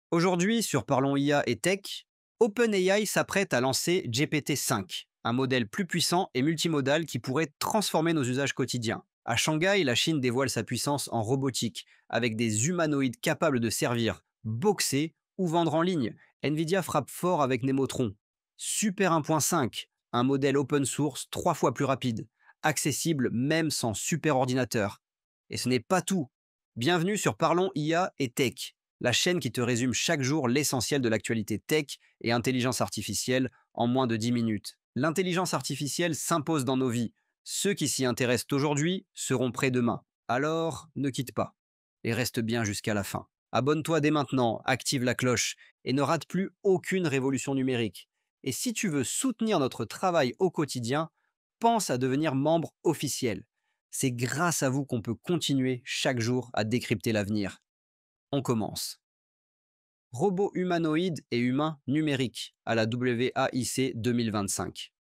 Aujourd'hui, sur Parlons IA et Tech, OpenAI s'apprête à lancer GPT-5, un modèle plus puissant et multimodal qui pourrait transformer nos usages quotidiens. À Shanghai, la Chine dévoile sa puissance en robotique, avec des humanoïdes capables de servir, boxer ou vendre en ligne. Nvidia frappe fort avec Nemotron. Super 1.5, un modèle open source 3 fois plus rapide, accessible même sans super ordinateur. Et ce n'est pas tout. Bienvenue sur Parlons IA et Tech, la chaîne qui te résume chaque jour l'essentiel de l'actualité tech et intelligence artificielle en moins de 10 minutes. L'intelligence artificielle s'impose dans nos vies. Ceux qui s'y intéressent aujourd'hui seront prêts demain. Alors, ne quitte pas et reste bien jusqu'à la fin. Abonne-toi dès maintenant, active la cloche et ne rate plus aucune révolution numérique. Et si tu veux soutenir notre travail au quotidien, pense à devenir membre officiel. C'est grâce à vous qu'on peut continuer chaque jour à décrypter l'avenir. On commence. Robots humanoïdes et humains numériques à la WAIC 2025.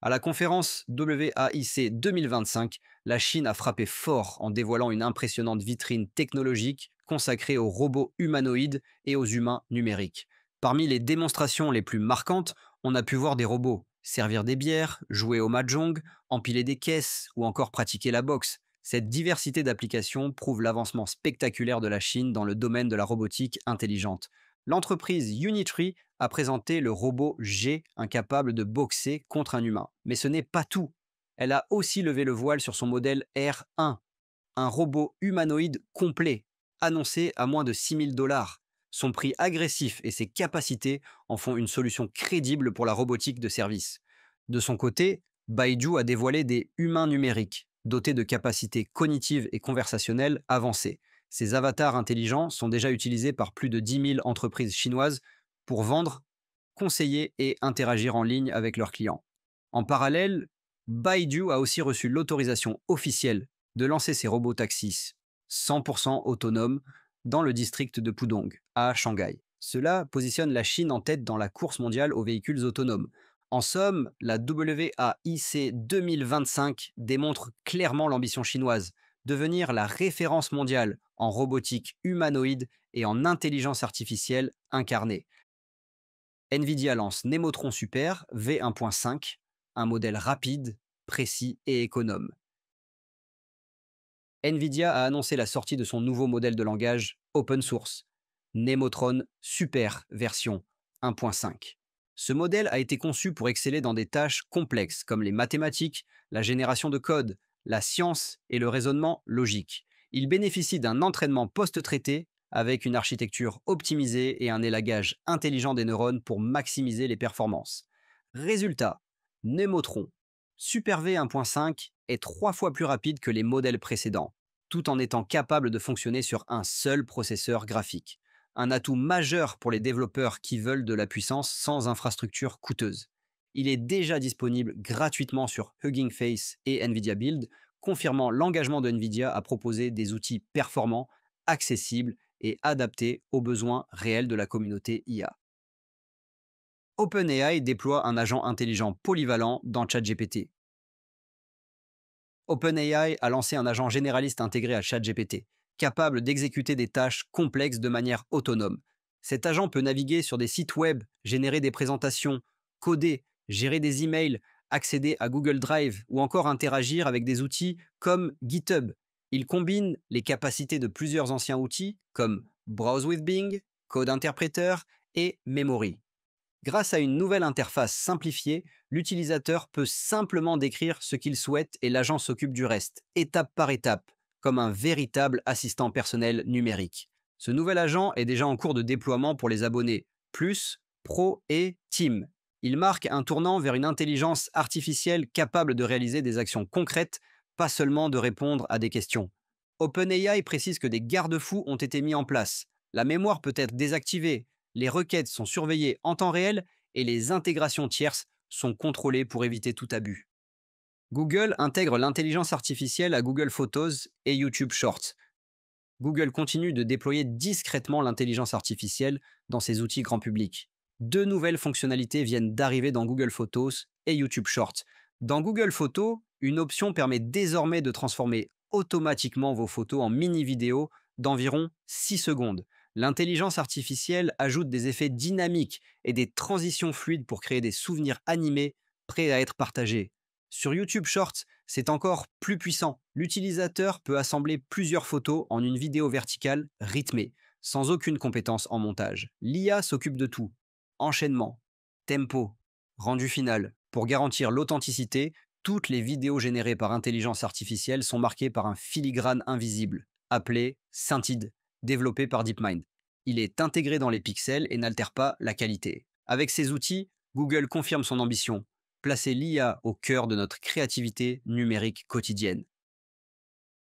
À la conférence WAIC 2025, la Chine a frappé fort en dévoilant une impressionnante vitrine technologique consacrée aux robots humanoïdes et aux humains numériques. Parmi les démonstrations les plus marquantes, on a pu voir des robots servir des bières, jouer au mahjong, empiler des caisses ou encore pratiquer la boxe. Cette diversité d'applications prouve l'avancement spectaculaire de la Chine dans le domaine de la robotique intelligente. L'entreprise Unitree a présenté le robot G, incapable de boxer contre un humain. Mais ce n'est pas tout. Elle a aussi levé le voile sur son modèle R1, un robot humanoïde complet, annoncé à moins de 6 000 $. Son prix agressif et ses capacités en font une solution crédible pour la robotique de service. De son côté, Baidu a dévoilé des humains numériques, dotés de capacités cognitives et conversationnelles avancées. Ces avatars intelligents sont déjà utilisés par plus de 10 000 entreprises chinoises pour vendre, conseiller et interagir en ligne avec leurs clients. En parallèle, Baidu a aussi reçu l'autorisation officielle de lancer ses robots taxis 100% autonomes dans le district de Pudong, à Shanghai. Cela positionne la Chine en tête dans la course mondiale aux véhicules autonomes. En somme, la WAIC 2025 démontre clairement l'ambition chinoise, devenir la référence mondiale en robotique humanoïde et en intelligence artificielle incarnée. Nvidia lance Nemotron Super V1.5, un modèle rapide, précis et économe. Nvidia a annoncé la sortie de son nouveau modèle de langage open source, Nemotron Super version 1.5. Ce modèle a été conçu pour exceller dans des tâches complexes comme les mathématiques, la génération de code, la science et le raisonnement logique. Il bénéficie d'un entraînement post-traité avec une architecture optimisée et un élagage intelligent des neurones pour maximiser les performances. Résultat, Nemotron Super V 1.5 est 3 fois plus rapide que les modèles précédents, tout en étant capable de fonctionner sur un seul processeur graphique. Un atout majeur pour les développeurs qui veulent de la puissance sans infrastructure coûteuse. Il est déjà disponible gratuitement sur Hugging Face et Nvidia Build, confirmant l'engagement de Nvidia à proposer des outils performants, accessibles et adaptés aux besoins réels de la communauté IA. OpenAI déploie un agent intelligent polyvalent dans ChatGPT. OpenAI a lancé un agent généraliste intégré à ChatGPT, capable d'exécuter des tâches complexes de manière autonome. Cet agent peut naviguer sur des sites web, générer des présentations, coder, gérer des emails, accéder à Google Drive ou encore interagir avec des outils comme GitHub. Il combine les capacités de plusieurs anciens outils comme Browse with Bing, Code Interpreter et Memory. Grâce à une nouvelle interface simplifiée, l'utilisateur peut simplement décrire ce qu'il souhaite et l'agent s'occupe du reste, étape par étape, comme un véritable assistant personnel numérique. Ce nouvel agent est déjà en cours de déploiement pour les abonnés Plus, Pro et Team. Il marque un tournant vers une intelligence artificielle capable de réaliser des actions concrètes, pas seulement de répondre à des questions. OpenAI précise que des garde-fous ont été mis en place. La mémoire peut être désactivée, les requêtes sont surveillées en temps réel et les intégrations tierces sont contrôlées pour éviter tout abus. Google intègre l'intelligence artificielle à Google Photos et YouTube Shorts. Google continue de déployer discrètement l'intelligence artificielle dans ses outils grand public. Deux nouvelles fonctionnalités viennent d'arriver dans Google Photos et YouTube Shorts. Dans Google Photos, une option permet désormais de transformer automatiquement vos photos en mini-vidéos d'environ 6 secondes. L'intelligence artificielle ajoute des effets dynamiques et des transitions fluides pour créer des souvenirs animés prêts à être partagés. Sur YouTube Shorts, c'est encore plus puissant. L'utilisateur peut assembler plusieurs photos en une vidéo verticale rythmée, sans aucune compétence en montage. L'IA s'occupe de tout. Enchaînement, tempo, rendu final. Pour garantir l'authenticité, toutes les vidéos générées par intelligence artificielle sont marquées par un filigrane invisible, appelé Scintid, développé par DeepMind. Il est intégré dans les pixels et n'altère pas la qualité. Avec ces outils, Google confirme son ambition, placer l'IA au cœur de notre créativité numérique quotidienne.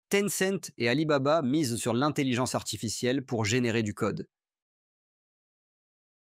Tencent et Alibaba misent sur l'intelligence artificielle pour générer du code.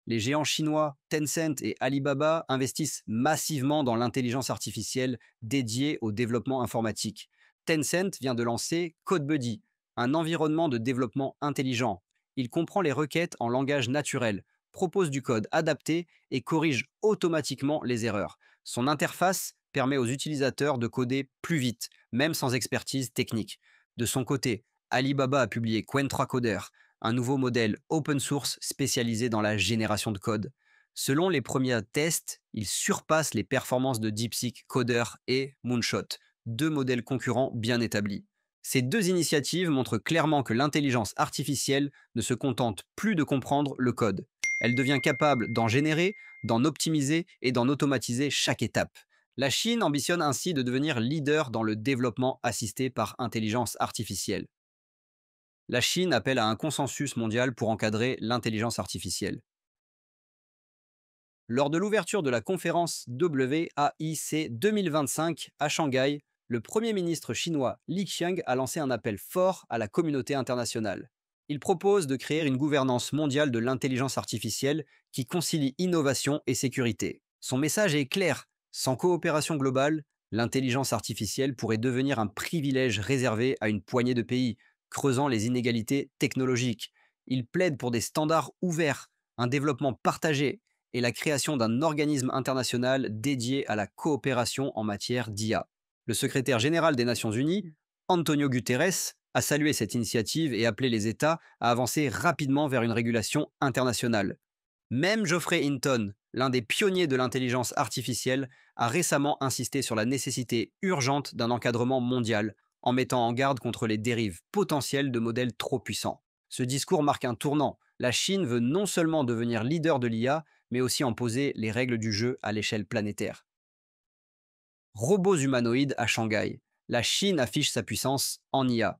Les géants chinois Tencent et Alibaba investissent massivement dans l'intelligence artificielle dédiée au développement informatique. Tencent vient de lancer CodeBuddy, un environnement de développement intelligent. Il comprend les requêtes en langage naturel, propose du code adapté et corrige automatiquement les erreurs. Son interface permet aux utilisateurs de coder plus vite, même sans expertise technique. De son côté, Alibaba a publié Qwen 3 Coder, un nouveau modèle open source spécialisé dans la génération de code. Selon les premiers tests, il surpasse les performances de DeepSeek Coder et Moonshot, deux modèles concurrents bien établis. Ces deux initiatives montrent clairement que l'intelligence artificielle ne se contente plus de comprendre le code. Elle devient capable d'en générer, d'en optimiser et d'en automatiser chaque étape. La Chine ambitionne ainsi de devenir leader dans le développement assisté par intelligence artificielle. La Chine appelle à un consensus mondial pour encadrer l'intelligence artificielle. Lors de l'ouverture de la conférence WAIC 2025 à Shanghai, le Premier ministre chinois Li Qiang a lancé un appel fort à la communauté internationale. Il propose de créer une gouvernance mondiale de l'intelligence artificielle qui concilie innovation et sécurité. Son message est clair: sans coopération globale, l'intelligence artificielle pourrait devenir un privilège réservé à une poignée de pays, creusant les inégalités technologiques. Il plaide pour des standards ouverts, un développement partagé et la création d'un organisme international dédié à la coopération en matière d'IA. Le secrétaire général des Nations Unies, Antonio Guterres, a salué cette initiative et appelé les États à avancer rapidement vers une régulation internationale. Même Geoffrey Hinton, l'un des pionniers de l'intelligence artificielle, a récemment insisté sur la nécessité urgente d'un encadrement mondial, en mettant en garde contre les dérives potentielles de modèles trop puissants. Ce discours marque un tournant. La Chine veut non seulement devenir leader de l'IA, mais aussi en poser les règles du jeu à l'échelle planétaire. Robots humanoïdes à Shanghai. La Chine affiche sa puissance en IA.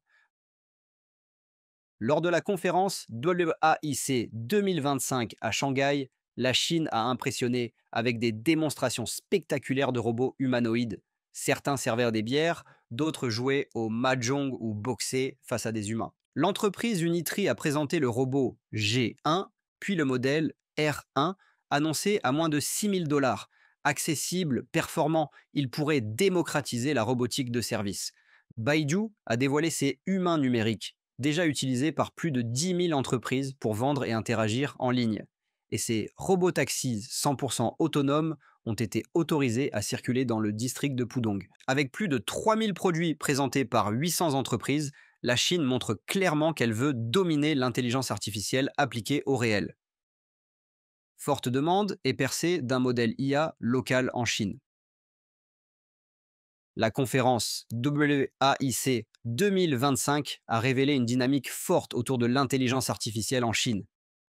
Lors de la conférence WAIC 2025 à Shanghai, la Chine a impressionné avec des démonstrations spectaculaires de robots humanoïdes. Certains servaient des bières, d'autres jouaient au mahjong ou boxaient face à des humains. L'entreprise Unitree a présenté le robot G1, puis le modèle R1, annoncé à moins de 6 000 $. Accessible, performant, il pourrait démocratiser la robotique de service. Baidu a dévoilé ses humains numériques, déjà utilisés par plus de 10 000 entreprises pour vendre et interagir en ligne. Et ces robotaxis 100% autonomes ont été autorisés à circuler dans le district de Pudong. Avec plus de 3 000 produits présentés par 800 entreprises, la Chine montre clairement qu'elle veut dominer l'intelligence artificielle appliquée au réel. Forte demande est percée d'un modèle IA local en Chine. La conférence WAIC 2025 a révélé une dynamique forte autour de l'intelligence artificielle en Chine.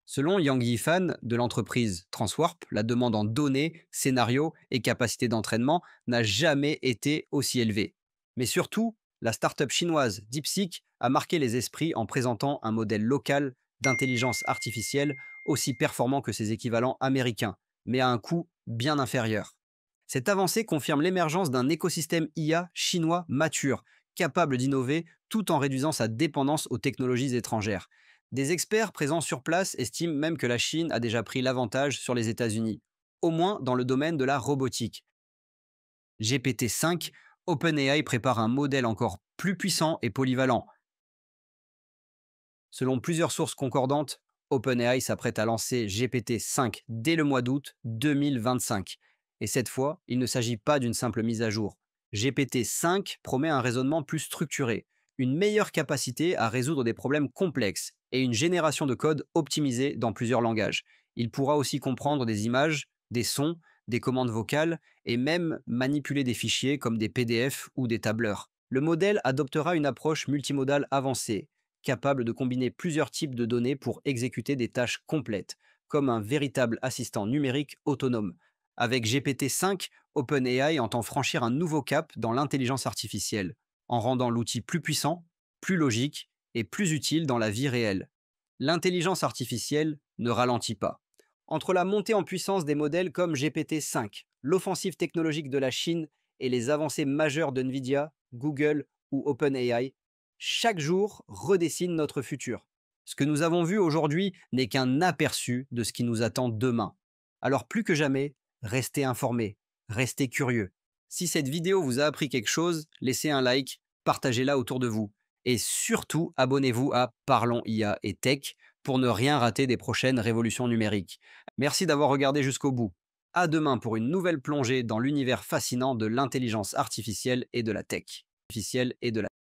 Selon Yang Yifan de l'entreprise Transwarp, la demande en données, scénarios et capacités d'entraînement n'a jamais été aussi élevée. Mais surtout, la start-up chinoise DeepSeek a marqué les esprits en présentant un modèle local d'intelligence artificielle aussi performant que ses équivalents américains, mais à un coût bien inférieur. Cette avancée confirme l'émergence d'un écosystème IA chinois mature, capable d'innover tout en réduisant sa dépendance aux technologies étrangères. Des experts présents sur place estiment même que la Chine a déjà pris l'avantage sur les États-Unis, au moins dans le domaine de la robotique. GPT-5, OpenAI prépare un modèle encore plus puissant et polyvalent. Selon plusieurs sources concordantes, OpenAI s'apprête à lancer GPT-5 dès le mois d'août 2025. Et cette fois, il ne s'agit pas d'une simple mise à jour. GPT-5 promet un raisonnement plus structuré, une meilleure capacité à résoudre des problèmes complexes et une génération de code optimisée dans plusieurs langages. Il pourra aussi comprendre des images, des sons, des commandes vocales et même manipuler des fichiers comme des PDF ou des tableurs. Le modèle adoptera une approche multimodale avancée, capable de combiner plusieurs types de données pour exécuter des tâches complètes, comme un véritable assistant numérique autonome. Avec GPT-5, OpenAI entend franchir un nouveau cap dans l'intelligence artificielle, en rendant l'outil plus puissant, plus logique et plus utile dans la vie réelle. L'intelligence artificielle ne ralentit pas. Entre la montée en puissance des modèles comme GPT-5, l'offensive technologique de la Chine et les avancées majeures de Nvidia, Google ou OpenAI, chaque jour redessine notre futur. Ce que nous avons vu aujourd'hui n'est qu'un aperçu de ce qui nous attend demain. Alors plus que jamais, restez informés, restez curieux. Si cette vidéo vous a appris quelque chose, laissez un like, partagez-la autour de vous. Et surtout, abonnez-vous à Parlons IA et Tech pour ne rien rater des prochaines révolutions numériques. Merci d'avoir regardé jusqu'au bout. À demain pour une nouvelle plongée dans l'univers fascinant de l'intelligence artificielle et de la tech.